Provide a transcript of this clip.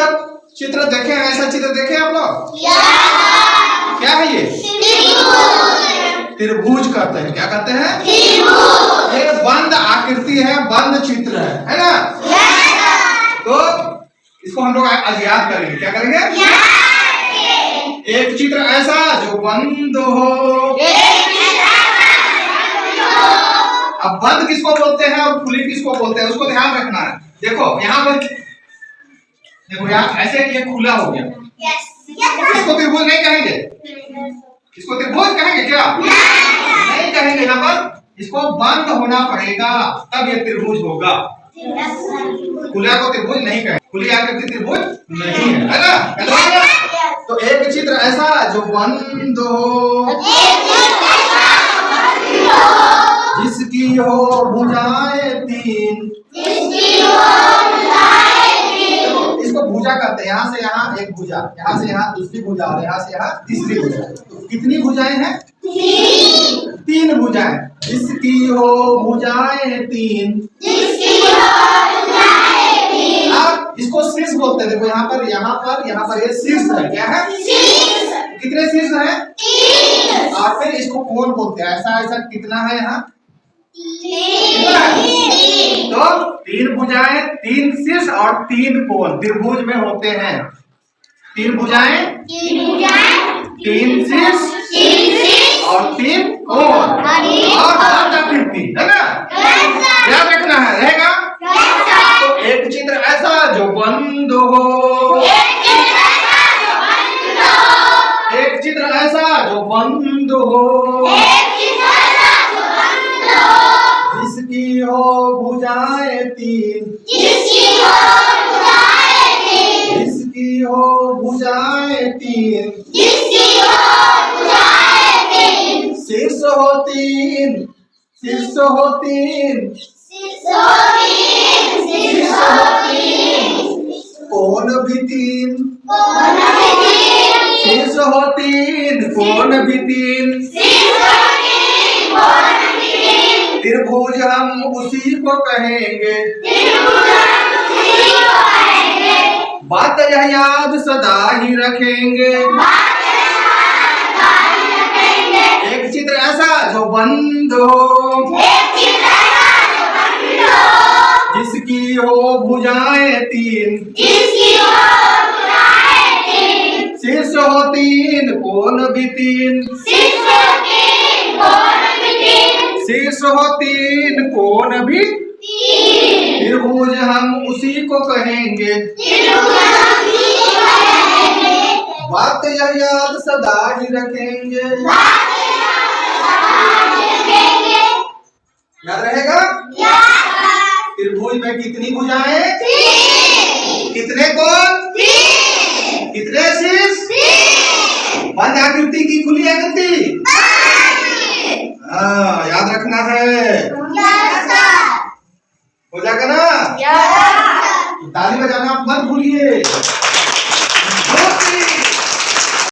सब चित्र देखे हैं? ऐसा चित्र देखे आप लोग? क्या है ये? त्रिभुज कहते हैं। क्या कहते हैं? ये बंद आकृति है, बंद चित्र है ना? तो इसको हम लोग आज याद करेंगे। क्या करेंगे? एक चित्र ऐसा जो बंद हो। अब बंद किसको बोलते हैं और खुली किसको बोलते हैं, उसको ध्यान रखना है। देखो यहाँ पर, देखो यहाँ ऐसे ये खुला हो गया, इसको त्रिभुज नहीं कहेंगे। इसको त्रिभुज कहेंगे क्या? नहीं कहेंगे। यहाँ पर इसको बंद होना पड़ेगा, तब ये त्रिभुज होगा। खुला को त्रिभुज नहीं कहेंगे, खुली आकृति त्रिभुज नहीं है ना? तो एक चित्र ऐसा जो बंद हो, जिसकी हो भुजाएं तीन। इसको भुजा कहते हैं। यहाँ से यहाँ एक भुजा, यहाँ से यहाँ दूसरी भुजा और यहाँ से यहाँ तीसरी भुजा। तो कितनी भुजाएं हैं? तीन भुजाएं। जिसकी हो भुजाएं तीन। अब इसको शीर्ष बोलते हैं। देखो यहाँ पर ये शीर्ष है। क्या है? कितने शीर्ष है? और फिर इसको कोण बोलते हैं। ऐसा कितना है यहाँ? तो तीन भुजाएं, तीन शीर्ष और तीन कोण त्रिभुज में होते हैं। तीन भुजाएं, तीन शीर्ष और तीन कोण और बंद आकृति, है ना? क्या रखना है? रहेगा। तो एक चित्र ऐसा जो बंद हो, एक चित्र ऐसा जो बंद हो, जिसकी हो भुजाएं तीन। जिसकी हो भुजाएं तीन। शीर्ष हो तीन। शीर्ष हो तीन। कोण भी तीन। शीर्ष हो तीन, कोण भी तीन। त्रिभुज हम उसी को कहेंगे। बात यह याद सदा ही रखेंगे। एक चित्र ऐसा जो बंद हो, जिसकी हो भुजाएं तीन। शीर्ष हो तीन, कोण भी तीन। शीर्ष हो तीन, कोण भी। त्रिभुज हम उसी को कहेंगे। बात यह याद सदा ही रखेंगे। याद रहेगा? त्रिभुज में कितनी भुजाएं? कितने कोण? कितने शीर्ष? बंद आकृति की खुली आकृति? हाँ, याद रखना है। हो जाएगा ना? ताली बजाना आप मत भूलिए।